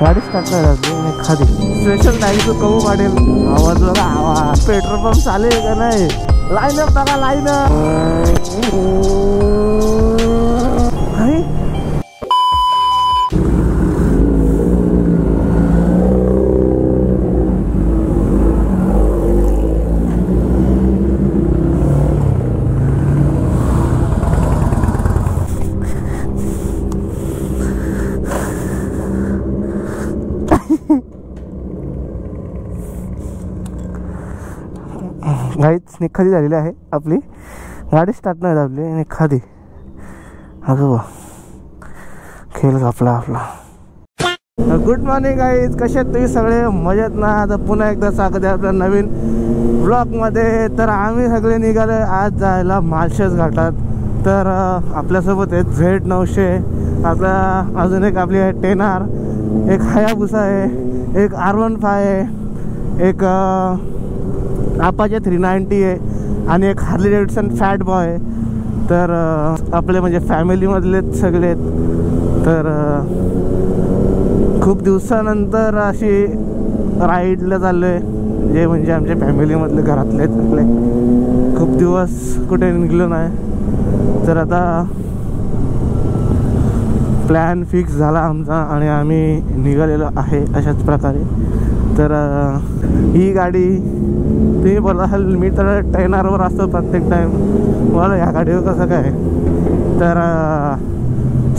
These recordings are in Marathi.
गाडी स्टार्ट नाही एखादी स्पेशल टाईमचं कहू वाढेल. आवाज बघा आवाज. पेट्रोल पंप चालेल का नाही. लाईन अप बघा लाईन गाईच निखादी झालेली आहे आपली. गाडी स्टार्ट नाही आपली निखादी. अगं खेळ कापला आपला. गुड मॉर्निंग गाईज, कसे आहेत तुम्ही सगळे? मजेत ना? आता पुन्हा एकदा स्वागत आहे आपल्या नवीन ब्लॉगमध्ये. तर आम्ही सगळे निघाले आज जायला माळशेज घाटात. तर आपल्यासोबत आहेत Z900, आपल्या अजून एक आपली आहे 10R, एक हायाबुसा आहे, एक R15 आहे, एक अपाचे 390 आहे आणि एक हार्ली डेव्हिडसन फॅट बॉय आहे. तर आपले म्हणजे फॅमिलीमधलेच सगळे आहेत. तर खूप दिवसानंतर अशी राईडला चाललो आहे, जे म्हणजे आमच्या फॅमिलीमधले घरातले सगळे. खूप दिवस कुठे निघलो नाही. तर आता प्लॅन फिक्स झाला आमचा आणि आम्ही निघालेलो आहे अशाच प्रकारे. तर ही गाडी तुम्ही बोलाल मी तर 10Rवर असतो प्रत्येक टाईम. मला ह्या गाडीवर कसं काय. तर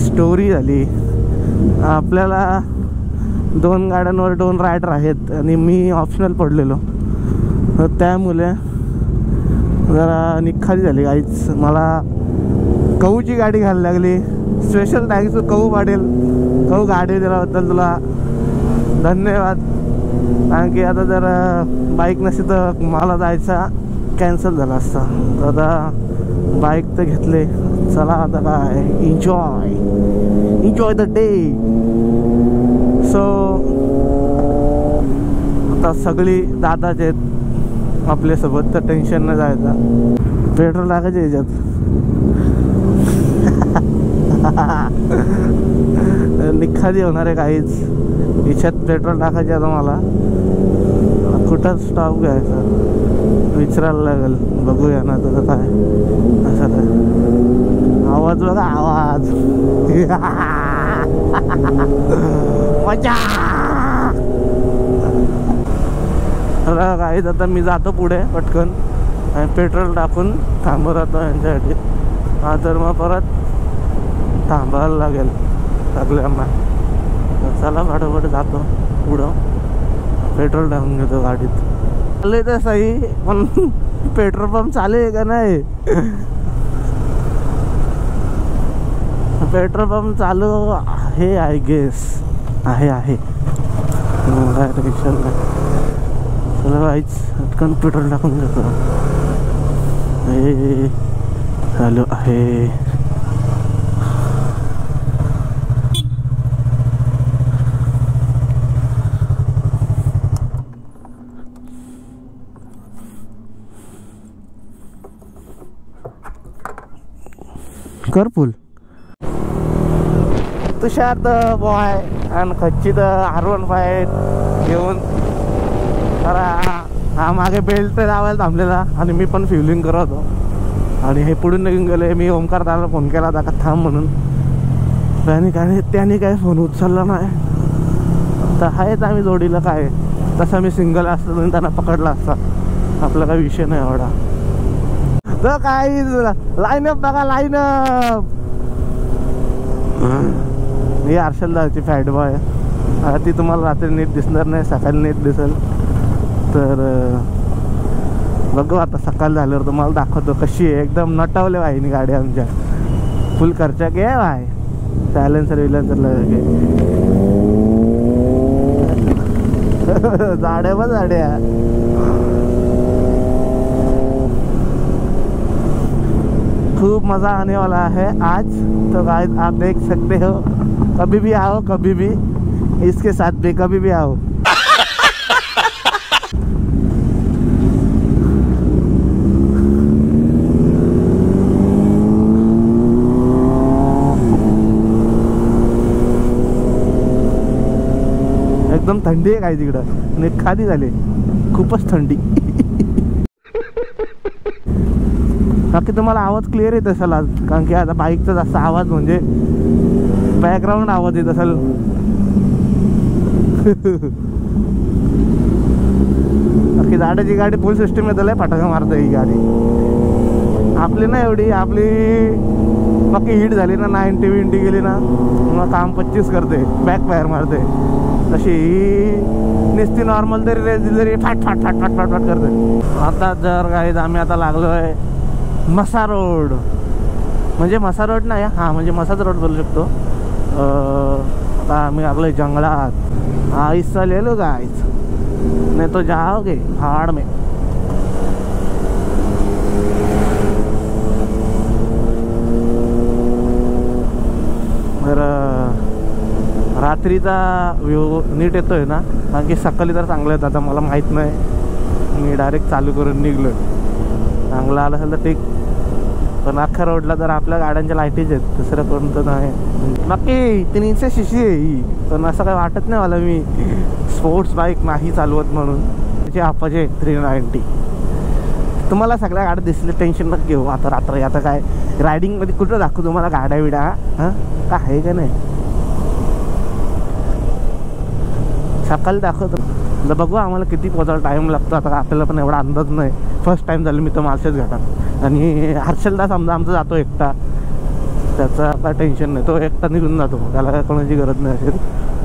स्टोरी झाली. आपल्याला 2 गाड्यांवर 2 रायडर आहेत आणि मी ऑप्शनल पडलेलो. तर त्यामुळे जरा निखारी झाली गाईच. मला कहूची गाडी घ्यायला लागली. स्पेशल थँक्स कहू वाढेल. कहू गाडी दिल्याबद्दल तुला धन्यवाद. कारण की आता जर बाईक नसती तर मला जायचा कॅन्सल झाला असता. तर आता बाईक तर घेतले. चला आता काय एन्जॉय द डे. सो आता सगळी दादाचे आहेत आपल्यासोबत, तर टेन्शन नाही जायचं. पेट्रोल टाकायचे याच्यात. निखादी होणार आहे काहीच. याच्यात पेट्रोल टाकायचे आता मला. कुठं स्टॉप घ्यायचा विचारायला लागेल. बघूया ना तुझं काय असं काय. आवाज बघा आवाज. मजा. काहीच आता मी जातो पुढे पटकन आणि पेट्रोल टाकून थांबत राहतो यांच्यासाठी. हा तर मग परत थांबायला लागेल सगळ्यांना. चला फटाफट जातो पुढं. पेट्रोल टाकून घेतो गाडीत. चालू तर सही पण पेट्रोल पंप चालू आहे का नाही. पेट्रोल पंप चालू आहे आय गेस. आहे काय टेन्शन नाही. चला वाईच पटकन पेट्रोल टाकून घेतो. हे चालू आहे. करफुल तुषार द बॉय आणि खच्ची द R15 घेऊन. तर हा मागे बेल्ट लावायला थांबलेला आणि मी पण फ्युलिंग करत होतो. आणि हे पुढून निघून गेले. मी ओमकार दादाला फोन केला होता का थांब म्हणून. त्याने काय फोन उचलला नाही. तर आहेच आम्ही जोडीला. काय तसा मी सिंगल असतो म्हणून त्यांना पकडला असता. आपला काही विषय नाही एवढा. तर काय लाईनअप बघा लाईनअप. ही हर्षल दादाची फॅट बॉय. ती तुम्हाला रात्री नीट दिसणार नाही, सकाळी नीट दिसेल. तर बघू आता सकाळ झाल्यावर तुम्हाला दाखवतो कशी आहे. एकदम नटवले वाहिनी गाडी आमच्या. फुल खर्चा घे भाई. सायलेन्सर विलेन्सर लगे झाड्या बघ झाड्या. खूप मज़ा आने वाला है आज. तो गाइस आप देख सकते हो. कभी भी आओ, कभी भी इसके साथ भी कभी भी आओ. एकदम थंडी आहे काय तिकडं आणि खाली झाले खूपच थंडी. बाकी तुम्हाला आवाज क्लिअर येत असेल आज, कारण की आता बाईकचा जास्त आवाज म्हणजे बॅकग्राऊंड आवाज येत असेल. बाकी झाडाची गाडी फुल सिस्टम येत आहे, फटाका मारते ही गाडी. आपली ना एवढी, आपली बाकी हिट झाली ना 90-20 गेली ना मग काम 25 करते, बॅक फायर मारते. तशी ही नुसती नॉर्मल तरी रेस दिली तरी फाट फाट फाट फाट फाट फाट करते. आता जर काही आम्ही आता लागलो आहे मसा रोड, म्हणजे मसा रोड नाही हा, म्हणजे मसाच रोड बोलू शकतो. आता आम्ही लागलो जंगलात. आइसा ले लो गाइस, नहीं तो जाओगे पहाड़ में. तर रात्रीचा व्ह्यू नीट येतोय ना, कारण की सकाळी तर चांगलं येतं. आता मला माहीत नाही, मी डायरेक्ट चालू करून निघलो. चांगला आला असेल तर ठीक, पण अख्ख्या रोडला तर आपल्या गाड्यांच्या लाईटीच आहेत, दुसरं कोणतं नाही. बाकी 300 cc आहे ही, पण असं काही वाटत नाही मला मी स्पोर्ट्स बाईक नाही चालवत म्हणून. त्याची आपाचे 390. तुम्हाला सगळ्या गाड्या दिसले, टेन्शन नका घेऊ. आता रात्र आता काय रायडिंगमध्ये कुठं दाखवू तुम्हाला गाड्या बिड्या, हां काय आहे का नाही, सकाळी दाखवतो. तर बघू आम्हाला किती पोचायला टाईम लागतो. आता आपल्याला पण एवढा अंदाज नाही, फर्स्ट टाईम झालं मी तर माळशेज घाटात. आणि हर्षलदा समजा आमचा जातो एकटा, त्याचा काय टेन्शन नाही, तो एकटा निघून जातो, त्याला काय कोणाची गरज नाही असेल.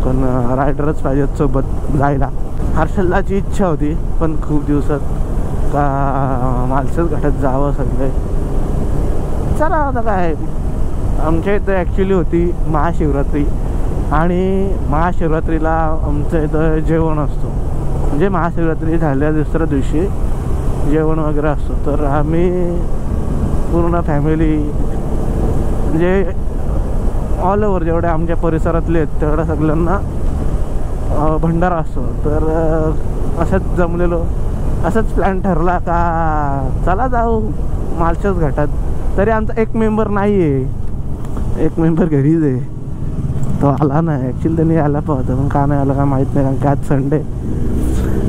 पण रायडरच पाहिजेत सोबत जायला. हर्षलदाची इच्छा होती पण खूप दिवसात का माळशेज घाटात जावं सगळे. चला आता काय, आमच्या इथं ॲक्च्युली होती महाशिवरात्री, आणि महाशिवरात्रीला आमच्या इथं जेवण असतो. म्हणजे महाशिवरात्री झाल्या दुसऱ्या दिवशी जेवण वगैरे असतो. तर आम्ही पूर्ण फॅमिली, म्हणजे ऑल ओव्हर जेवढे आमच्या परिसरातले आहेत तेवढ्या सगळ्यांना भंडारा असतो. तर असंच जमलेलो, असंच प्लॅन ठरला का चला जाऊ माळशेज घाटात. तरी आमचा एक मेंबर नाही आहे, एक मेंबर घरीच आहे, तो आला नाही. ॲक्च्युली त्यांनी यायला पाहतं, पण का नाही आला का माहीत नाही, कारण की आज संडे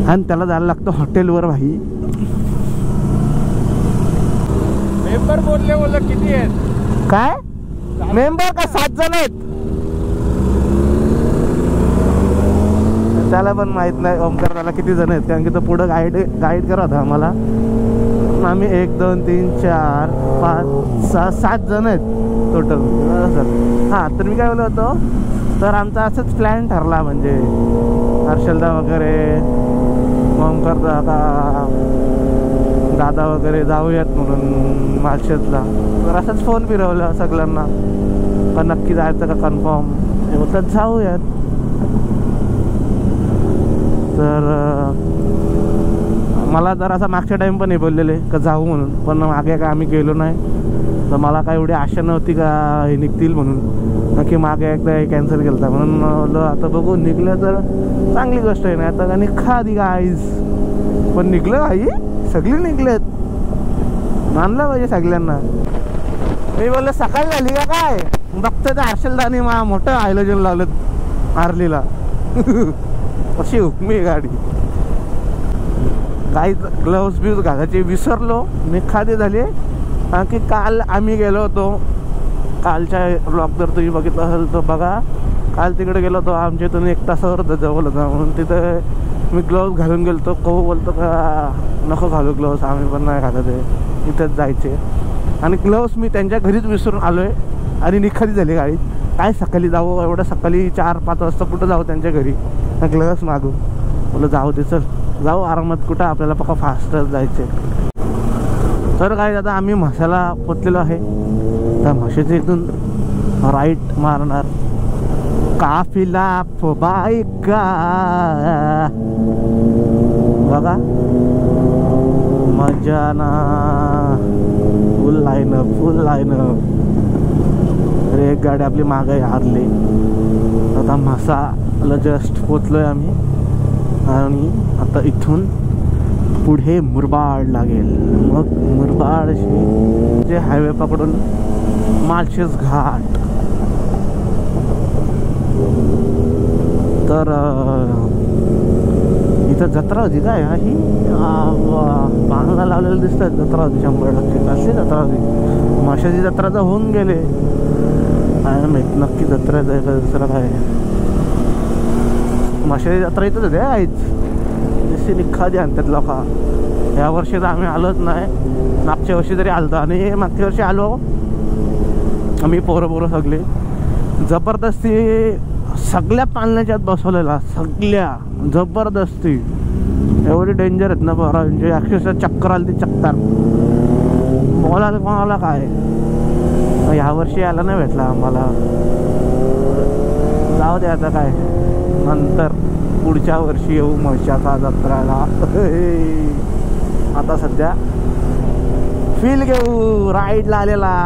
आणि त्याला जायला लागतं हॉटेलवर. भाई मेंबर बोलले किती आहेत काय मेंबर का 7 जण आहेत, त्याला पण माहित नाही ओमकार त्याला किती जण आहेत, कारण की तो पुढं गाईड करत होता आम्हाला. आम्ही 1 2 3 4 5 6 7 जण आहेत टोटल. हां, तर मी काय बोललो होतो, तर आमचा असंच प्लॅन ठरला, म्हणजे हर्षलदा वगैरे ओमकार दादा वगैरे जाऊयात म्हणून माळशेजला. तर असंच फोन फिरवलं सगळ्यांना का नक्की जायचं का कन्फर्म, हे बोलतात जाऊयात. तर मला जर असं मागच्या टाईम पण हे बोललेले का जाऊ म्हणून, पण मागे काय आम्ही गेलो नाही. तर मला काय एवढी आशा नव्हती का हे निघतील म्हणून, की मागे एकदा हे कॅन्सल केलं होतं. म्हणून बोललो आता बघू, निघलं तर चांगली गोष्ट आहे. नाही आता निघा आधी गाईज, पण निघलं भाई, सगळे निघलेत, मानलं पाहिजे सगळ्यांना. मी बोललो सकाळी झाली का काय, बघतोय तर हर्षलदानी मोठं आयोजन लावलं आरलीला. अशी हुकमी गाडी. काही ग्लव्स बिव्स घालायचे विसरलो, मी खाली झाली. कारण की काल आम्ही गेलो होतो, कालच्या ब्लॉग जर तुम्ही बघितलं असेल तर बघा, काल तिकडे गेलो होतो, आमच्या इथून 1 तासावर जवळ होता. म्हणून तिथं मी ग्लव्स घालून गेलो होतो. कहो बोलतो का नको घालू ग्लव्स, आम्ही पण नाही घालत आहे, इथंच जायचे. आणि ग्लव्स मी त्यांच्या घरीच विसरून आलो आहे, आणि निखाली झाली गाडी. काय सकाळी जाऊ, एवढं सकाळी 4-5 वाजता कुठं जाऊ त्यांच्या घरी, ग्लव्स मागू. बोललं जाऊ दे, चल जाऊ आरामात, कुठं आपल्याला पक्का फास्टच जायचे. तर काय आता आम्ही म्हसाला पोचलेलो आहे. त्या म्हशीच्या इथून राईट मारणार, काफिला बाईका बघा, मजा ना, फुल लाईन. अरे एक गाडी आपली मागे हारली. आता म्हसाला जस्ट पोचलोय आम्ही, आणि आता इथून पुढे मुरबाड लागेल. मग मुरबाड जे हायवे पकडून माळशेज घाट. तर इथं जत्रा होती काय ही पानाला लावलेलं दिसतात. जत्रा होती 100% कसली जत्रा होती. माशाची जत्रा तर होऊन गेले. काय माहित नक्की जत्रेचं आहे का दुसरं काय. माशाची जत्रा इथंच होते आईच जशी निखादी आणतात लोक. या वर्षी तर आम्ही आलोच नाही. मागच्या वर्षी तरी आलतो आणि मागच्या वर्षी आलो आम्ही पोरं सगळे. जबरदस्ती सगळ्या पालण्याच्यात बसवलेला. सगळ्या जबरदस्ती एवढी डेंजर आहेत ना पोरा. म्हणजे अक्षरशः चक्कर आली ती चक्कर. बोलायला कोणाला काय. ह्या वर्षी यायला नाही भेटला आम्हाला. जाऊ दे आता काय नंतर पुढच्या वर्षी येऊ म्हशाचा जत्राला. आता सध्या फील घेऊ राईडला आलेला.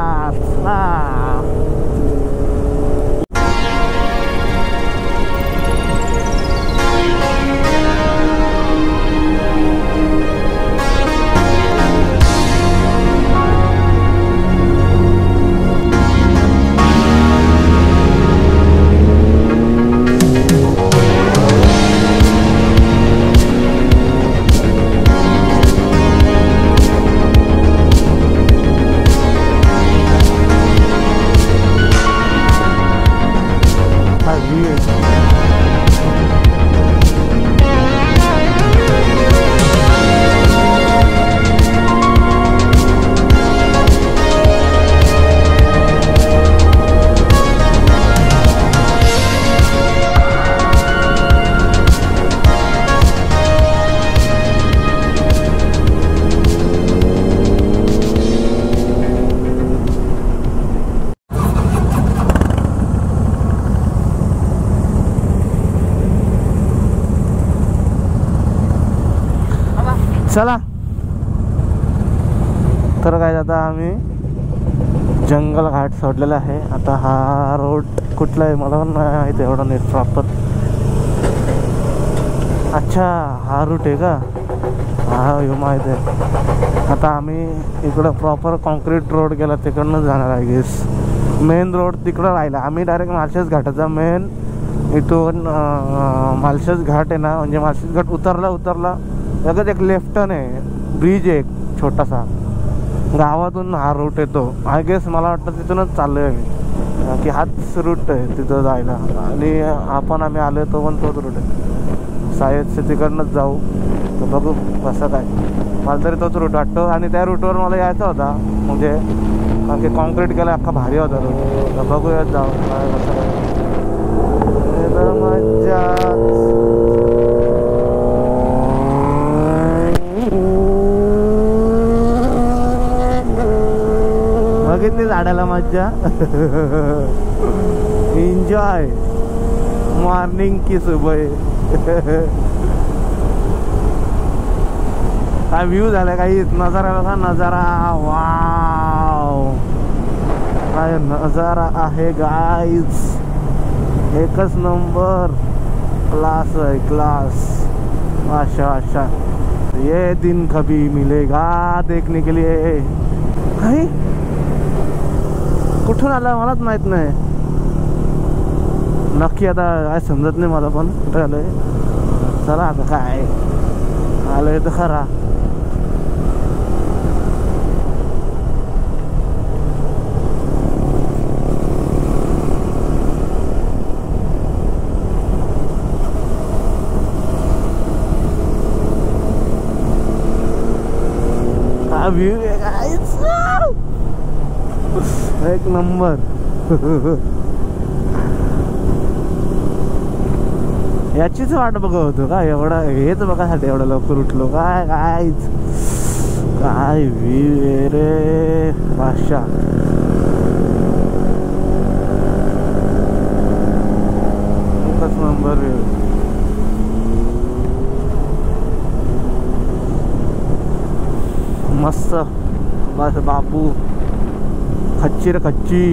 चला तर काय आता आम्ही जंगल घाट सोडलेला आहे. आता हा रोड कुठला आहे मला पण नाही माहिती एवढं नीट प्रॉपर. अच्छा हा रूट आहे का. हा हे माहीत आहे. आता आम्ही इकडं प्रॉपर कॉन्क्रीट रोड गेला तिकडनं जाणार आहे गेस. मेन रोड तिकडं राहिला. आम्ही डायरेक्ट माळशेज घाटाचा मेन इथून माळशेज घाट आहे ना. म्हणजे माळशेज घाट उतरला लगेच एक लेफ्ट टर्न आहे. ब्रिज आहे एक छोटासा. गावातून हा रूट येतो आय गेस. मला वाटतं तिथूनच चाललो आहे मी की हाच रूट आहे तिथं जायला. आणि आम्ही आलो तो पण तोच रूट आहे. सायदचे तिकडनंच जाऊ तर बघू कसं काय. मला तरी तोच रूट वाटतो. आणि त्या रूटवर मला यायचा होता म्हणजे कारण की कॉन्क्रीट केलं अख्खा भारी होता रूट. तर बघूयात जाऊ काय कसं काय. मजा बघितली झाडाला मज्जा. एन्जॉय मॉर्निंग की सुबह. काय व्ह्यू झाला काही नजारा बघा. नजारा वाव काय नजारा आहे गाईज. एकच नंबर क्लास आहे क्लास. अच्छा अच्छा ये दिन कभी मिलेगा देखने के लिए. काय कुठून आला मलाच माहित नाही नक्की. आता काय समजत नाही मला पण कुठे आलंय. चला आता काय आलंय तर खरा. हा व्ह्यू आहे गाईज एक नंबर. याचीच वाट बघत होतो का एवढं. हेच बघासाठी एवढं लवकर उठलो काय. काय व्ह्यू रे भाषा. एकच नंबर व्ह्यू. मस्त बस बापू. खच्ची रे खच्ची.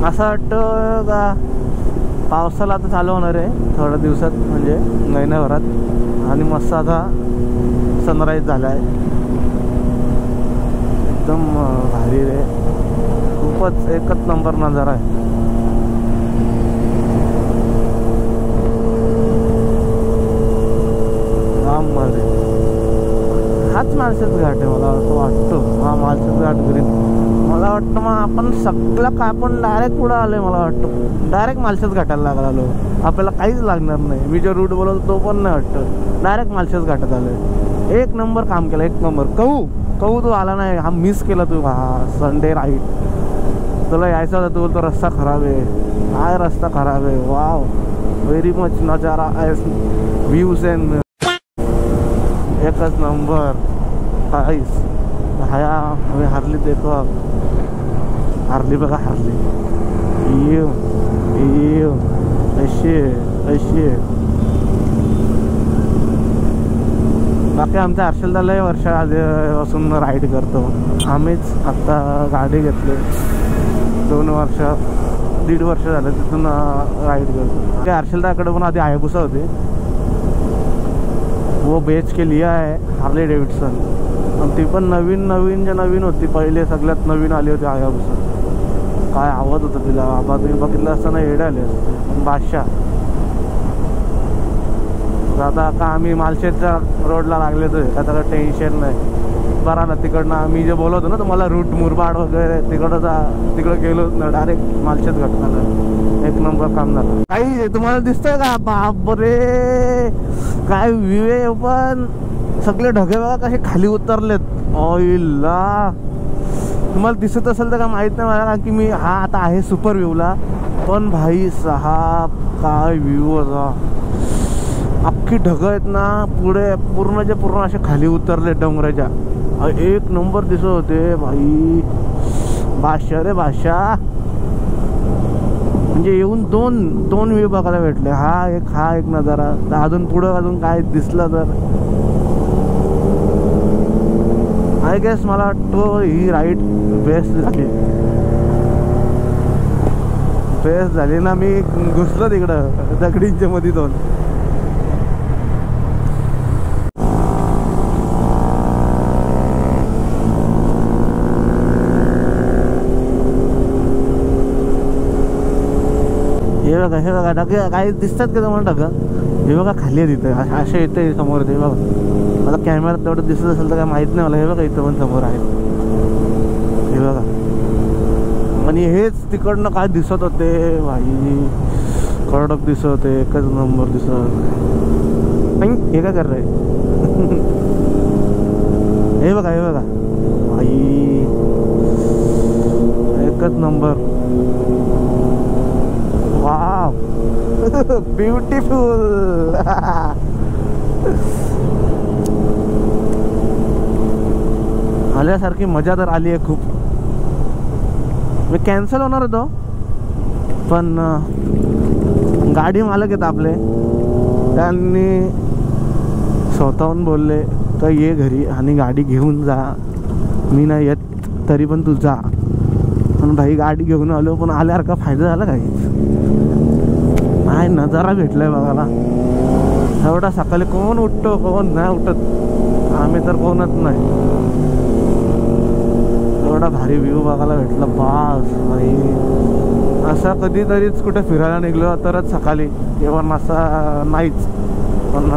असं वाटतं का पावसाला आता चालू होणार आहे थोड्या दिवसात म्हणजे महिन्याभरात. आणि मस्त आता सनराईज झाला आहे एकदम भारी रे. खूप खूपच एकच नंबर नजारा आहे. हाच माळशेज घाट आहे मला असं वाटतं. हा माळशेज घाट ग्रीन. मला वाटतं मग आपण सगळं काय आपण डायरेक्ट पुढं आलोय. मला वाटतं डायरेक्ट माळशेज घाटाला लागलो. आपल्याला काहीच लागणार नाही. मी जो रूट बोलवतो तो पण नाही वाटतं. डायरेक्ट माळशेज घाटात आलोय. एक नंबर काम केलं, एक नंबर. कहू तू आला नाही. हा मिस केला तू. हा संडे राईट. तुला यायचा होता, तू बोलतो रस्ता खराब आहे. काय रस्ता खराब आहे. वाव, व्हेरी मच नजारा व्ह्यूज अँड एकच नंबर. काहीच हाया मी हारली देखो. हारली बघा, हारली. अशी बाकी आमच्या हर्षलला लय वर्ष आधीपासून राईड करतो. आम्हीच आत्ता गाडी घेतली 2 वर्ष 1.5 वर्ष झालं तिथून राईड करतो. त्या हर्षलदाकडे पण आधी हायाबुसा होती. वो बेच के लिया है हार्ले डेव्हिडसन. आणि ती पण नवीन होती. पहिले सगळ्यात नवीन आली होती हायाबुसा. काय आवाज होता तिला. बाबा तुम्ही बघितलं असताना येडे आले असते. बादशाह. आता का आम्ही मालशेजच्या रोडला लागले तर आता काही टेन्शन नाही. बरा ना तिकडनं आम्ही जे बोलवतो ना तुम्हाला रूट मुरबाड वगैरे तिकडं गेलो ना डायरेक्ट मालशेज घाटला. एक नंबर काम झालं. काही तुम्हाला दिसतंय का. बापरे काय व्ह्यू आहे. पण सगळे ढगे बघा कसे खाली उतरलेत. ऑइलला तुम्हाला दिसत असेल तर का माहित नाही मला, कारण की मी आता आहे सुपर व्ह्यूला. पण भाई साहेब काय व्ह्यू होता. अख्खी ढगं आहेत ना पुढे पूर्ण असे खाली उतरले डोंगराच्या. एक नंबर दिसत होते भाई. बादशाह रे बादशाह. म्हणजे येऊन दोन व्ह्यू बघायला भेटले. हा एक नजारा. अजून पुढं अजून काय दिसलं तर आय गेस मला वाटतं ही राईड बेस्ट झाली ना. मी घुसलो तिकडं दगडींच्या मध्ये दोन. हे बघा ढगं काय दिसतात का तुम्हाला. ढगं हे बघा खाली आहे तिथे. असे येते समोर. ते बघा मला कॅमेऱ्यात तेवढं दिसत असेल तर काय माहित नाही मला. हे बघा इथं पण समोर आहे. हे बघा. आणि हेच तिकडनं काय दिसत होते भाई. कडक दिसत होते. एकच नंबर दिसत होते. हे काय कर रहे. हे बघा भाई एकच नंबर. Wow beautiful. आल्यासारखी मजा तर आली आहे खूप. मी कॅन्सल होणार होतो पण गाडी मालक आहेत आपले. त्यांनी स्वतःहून बोलले तर ये घरी आणि गाडी घेऊन जा. मी नाही येत तरी पण तू जा. पण भाई गाडी घेऊन आलो. पण आल्यासारखा फायदा झाला काहीच नाही. नजारा भेटलाय बघायला. एवढा सकाळी कोण उठतो कोण नाही उठत. आम्ही तर कोणच नाही. एवढा भारी व्ह्यू बघायला भेटला. बास भाई. असं कधीतरीच कुठे फिरायला निघलो तरच सकाळी. जेवण असं नाहीच. पण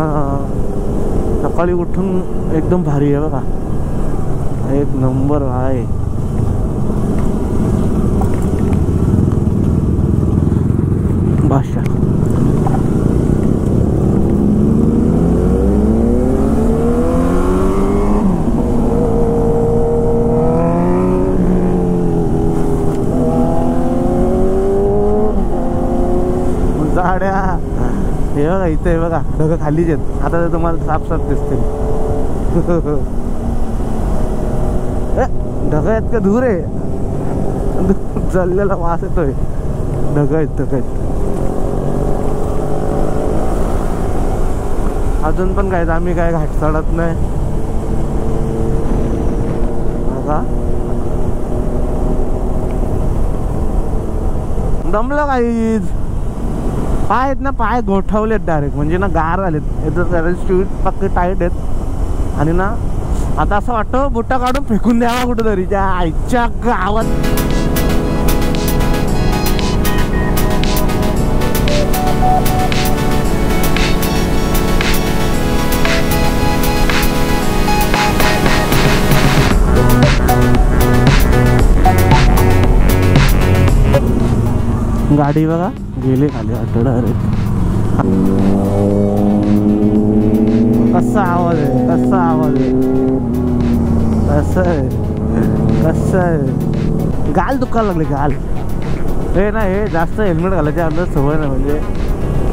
सकाळी उठून एकदम भारी आहे बघा. एक नंबर आहे. बादशाह. जाड्या. हे बघा इथे हे बघा ढगं खालीच आहेत. आता ते तुम्हाला साफ दिसतील. ढगं आहेत का धूर आहे. जळलेला वास येतोय. ढगं आहेत. अजून पण काय आम्ही काय घाट चढत नाही. दमलं काही. पाय आहेत ना पाय गोठवलेत डायरेक्ट. म्हणजे ना गार आलेत. शूज पक्के टाईट आहेत. आणि ना आता असं वाटतं बुट्टा काढून फेकून द्यावा कुठेतरी. त्या आईच्या गावात गाडी बघा गेली खाली वाटत. अरे कसा आवाज आहे, कसा आवाज आहे, कसं आहे, कसं आहे. गाल दुखायला लागले गाल. हे ना हे जास्त हेल्मेट घालायची आपल्याला सवय नाही. म्हणजे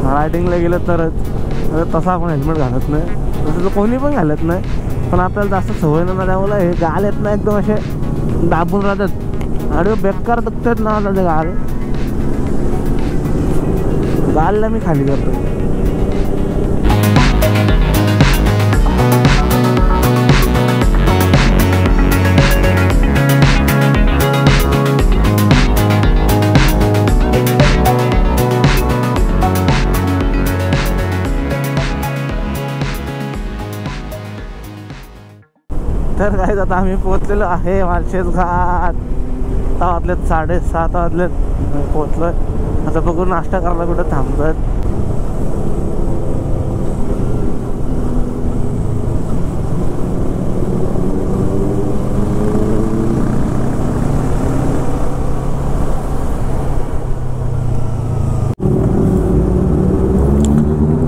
रायडिंगला गेलं तरच, तसा आपण हेल्मेट घालत नाही, तसं तर कोणी पण घालत नाही. पण आपल्याला जास्त सवय नाही त्यामुळे हे गाल येत ना एकदम असे दाबून राहतात आणि बेकार दुखतात ना त्याचे गाल. गालला मी खाली करतो. तर काय आता आम्ही पोहोचलेलो आहे माळशेज घाट. आता वाजलेत 7:30 वाजलेत पोहोचलोय. आता बघू नाश्ता करायला कुठं थांबतात.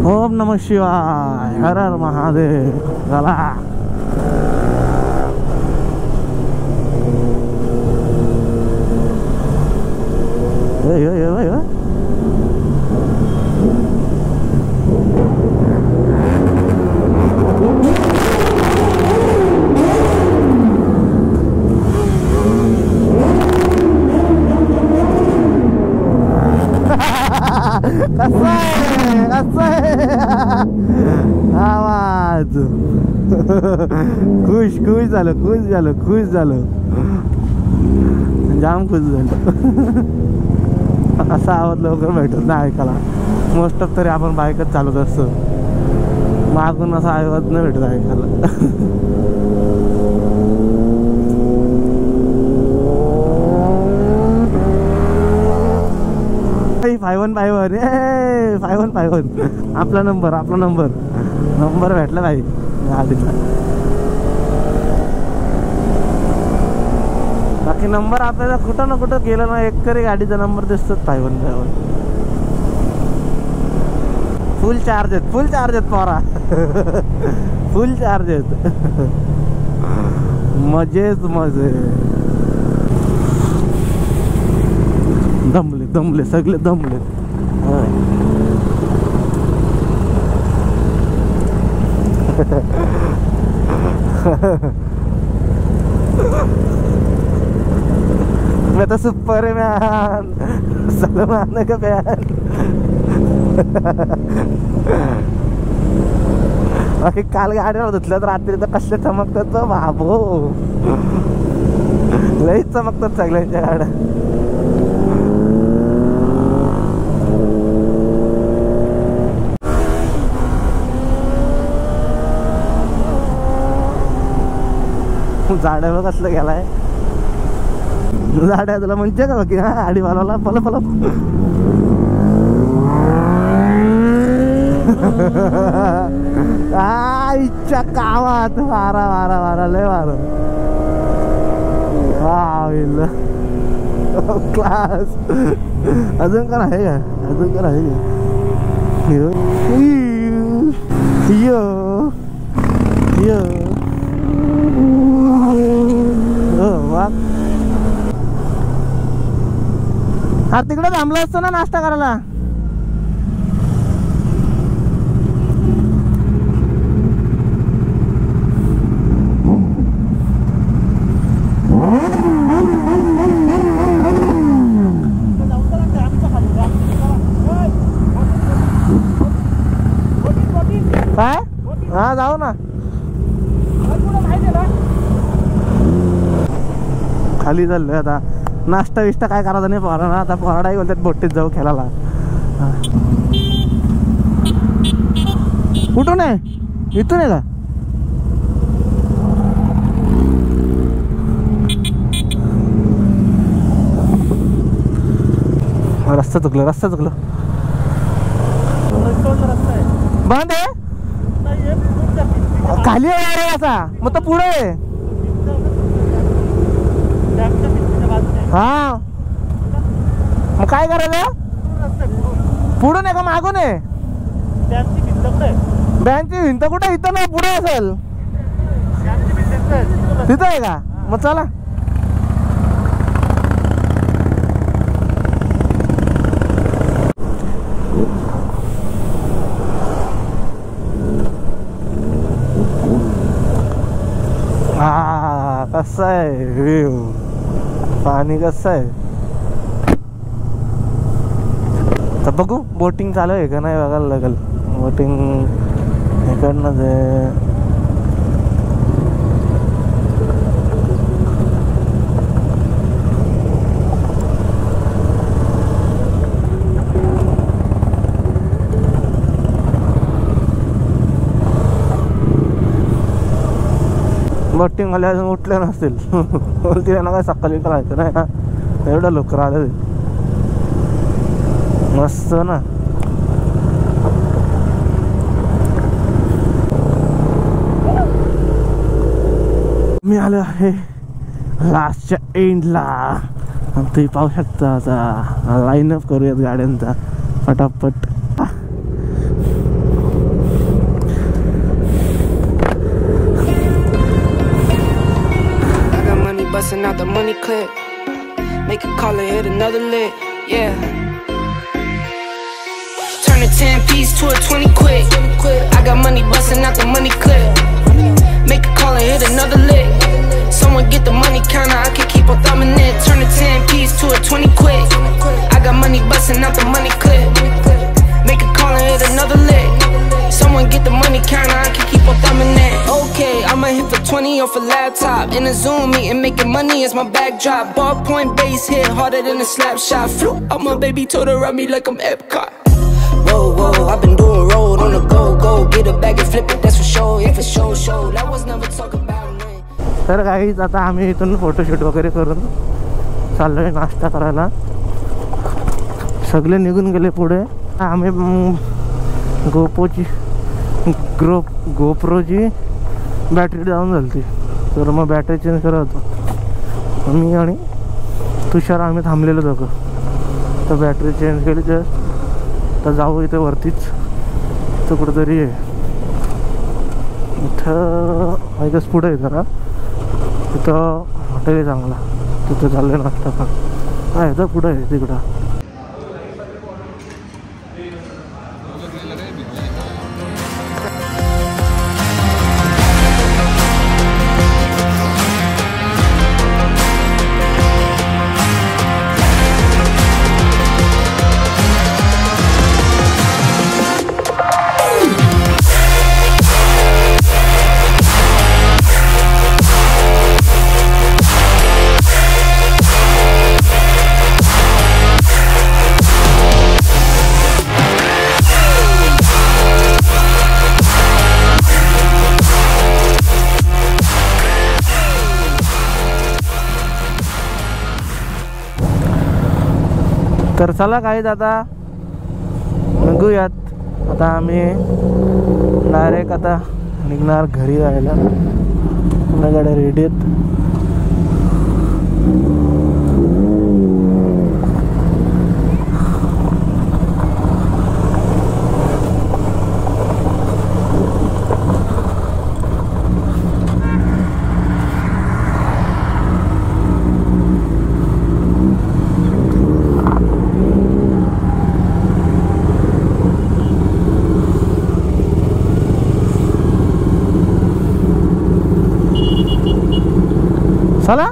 ओम नमः शिवाय, हर हर महादेव. चला आवाज. खुश खुश झालं, खुश झालं, खुश झालं, जाम खुश झालं. असा आवाज लवकर भेटत नाही ऐकायला. मोस्ट ऑफ तरी आपण बाईकच चालवत असतो, मागून असा आवाज नाही भेटत ऐकायला. 5151 आपला नंबर, आपला नंबर, नंबर भेटला भाई गाडीचा. बाकी नंबर आपल्याला कुठं ना कुठं गेलं ना एक तरी गाडीचा नंबर दिसतोच. 5151 फुल चार्ज आहेत, फुल चार्ज आहेत पोरा. फुल चार्ज आहेत. मजेच मजे. दमले दमले सगळे दमले. मैं तो सुपर मैन, सलमान का फैन. बाकी काल गाड्या धुतल्या तर रात्री तर कसे चमकतात बाबो. लईच चमकतात सगळ्यांच्या गाड्या. झाड्यावर कसलं गेलाय झाड्या तुला म्हणजे का की आडी वाला पल पल. आईच्या कामात वारा वारा वारा लय वारा. क्लास. अजून का आहे का, अजून का आहे का. यो यो हा तिकडे थांबला असतो ना नाश्ता करायला. काय हा जाऊ ना खाली चाललोय आता. नाश्ता विष्टा काय करायचा नाही पोरा ना. आता पोराडाही बोलतात बोटीत जाऊ खेळायला. कुठून आहे, इथून आहे का. रस्ता चुकलं, रस्ता चुकलं. बंद आहे खाली आहे असा. मग तो पुढे आहे. हा मग काय करायचं. पुढून आहे का मागून आहे? त्यांची भिंत कुठे आहे? बँकची भिंत कुठे? इथं नाही, पुढे असेल. त्यांची भिंत आहे. तिथं आहे का? मग चला. हा कसं आहे व्ह्यू, पाणी कसं आहे. तर बघू बोटिंग चालू आहे का नाही बघायला लागेल. बोटिंग इकडनंच आहे. बोटिंग वाले अजून उठले नसतील. बोलतील ना काय सकाळी करायचं नाही ना, एवढं लवकर आले. मस्त ना. मी आलो आहे लास्टच्या एंडला. आणि तुम्ही पाहू शकता. आता लाईनअप करूयात गाड्यांचा पटापट. Busting out the money clip, make a call and hit another lick, yeah. Turn a 10 piece to a 20 quick. I got money busting out the money clip, make a call and hit another lick. Someone get the money counter, I can keep on thumbing it. Turn a 10 piece to a 20 quick. I got money busting out the money clip, make a call and hit another lick. Someone get the money counter, I can keep on thumbing it. Okay, I'ma hit for 20 off a laptop. In a Zoom meeting, making money is my backdrop. Ballpoint base hit harder than a slap shot. Flew out my baby, told her run me like I'm Epcot. Whoa, whoa, I've been doing road on the go, go. Get a bag and flip it, that's for sure. Yeah, for sure, show. That was never talking about me. तर काहीच आता आम्ही इथून फोटोशूट वगैरे करून चाललोय नाश्ता करायला. सगळे निघून गेले पुढे. आम्ही गोप्रोची बॅटरी डाऊन झाली ती, तर मग बॅटरी चेंज करत होतो. मी आणि तुषार आम्ही थांबलेलो दोघं. तर बॅटरी चेंज केली. तर जाऊ इथे वरतीच तर कुठंतरी आहे इथं माहितीच पुढे आहे जरा. तिथं हॉटेल आहे चांगला, तिथं चाललं नाश्ता पण आहे. तर पुढं आहे तिकडं. तर चला काहीच आता निघूयात. आता आम्ही डायरेक्ट आता निघणार घरी जायला. पुन्हा गाड्या रेडी आहेत. चला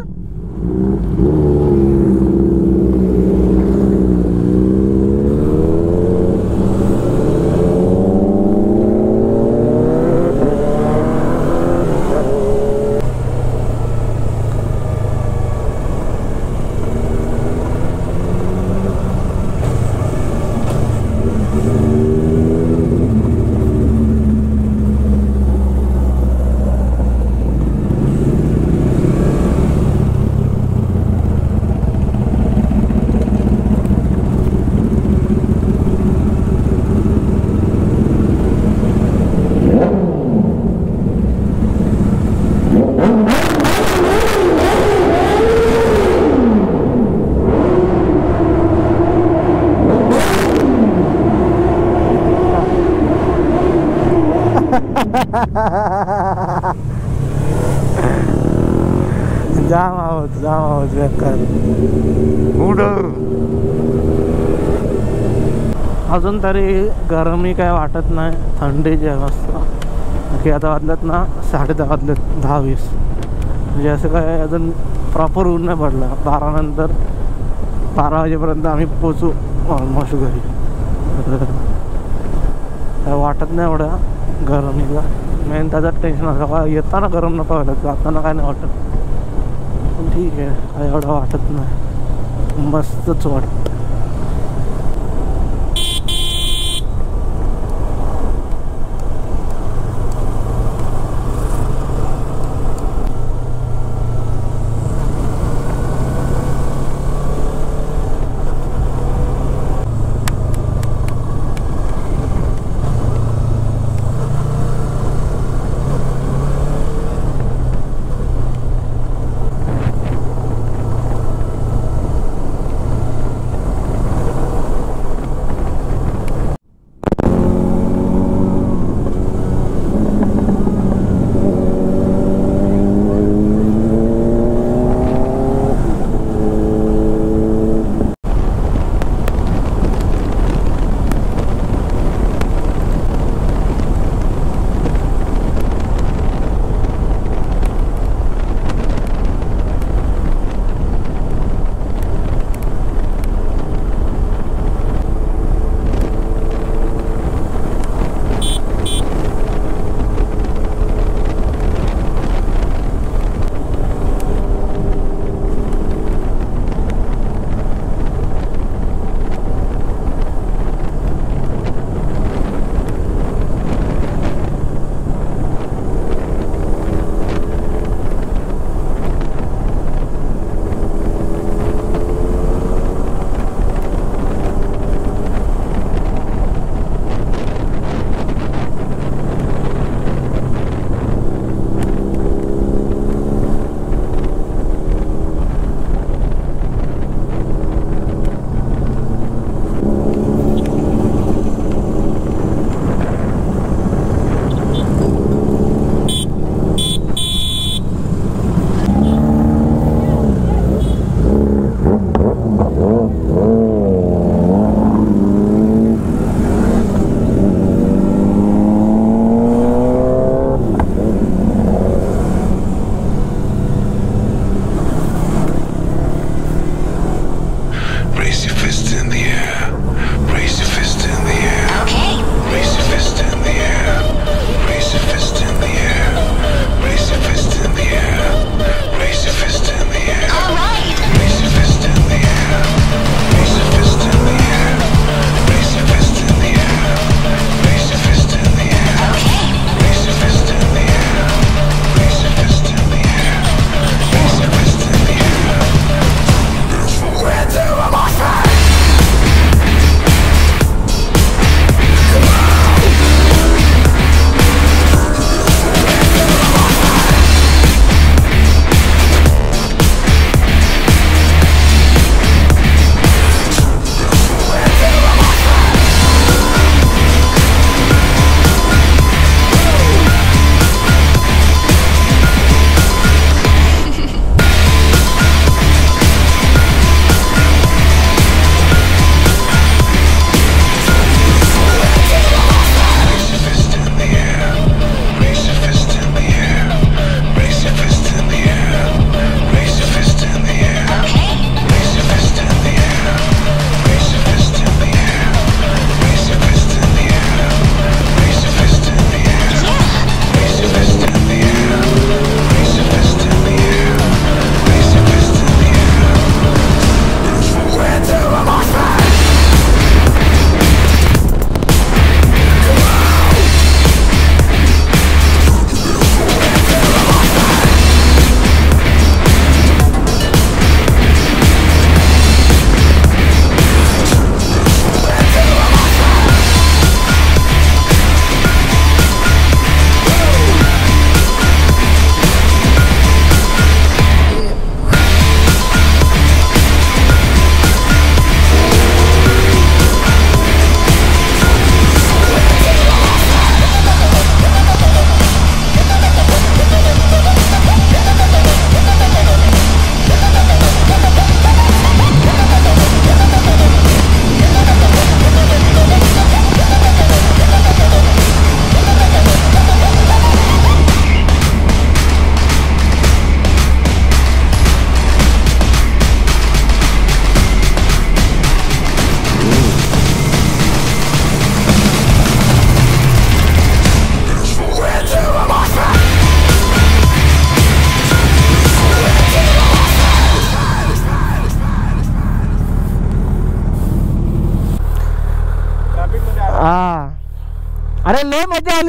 जाम आहोत बेकार. अजून तरी गरमी काय वाटत नाही, थंडीची आहे मस्त. की आता वाजल्यात ना 10:30 वाजलेत, 10:20. म्हणजे असं काय अजून प्रॉपर ऊन नाही पडलं. 12 नंतर 12 वाजेपर्यंत आम्ही पोचू ऑलमोस्ट घरी. काय वाटत नाही एवढं गरमीला. मेन त्याचं टेन्शन असं का येताना गरम नको वाटत, जाताना काय नाही वाटत. पण ठीक आहे, काय एवढं वाटत नाही, मस्तच वाटतं.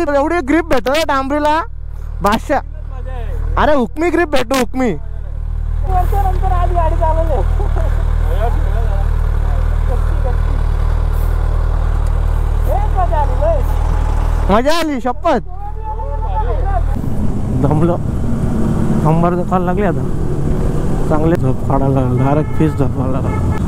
एवढी ग्रिप भेटतो डांबरीला बादशा. अरे हुकमी ग्रिप भेटतो हुकमी. नंतर आधी गाडी चालवली. मजा आली शपथ. दमलो कंबर दुखायला लागली आता. चांगले झोप काढायला लागला. डायरेक्ट फीस झोपायला लागला.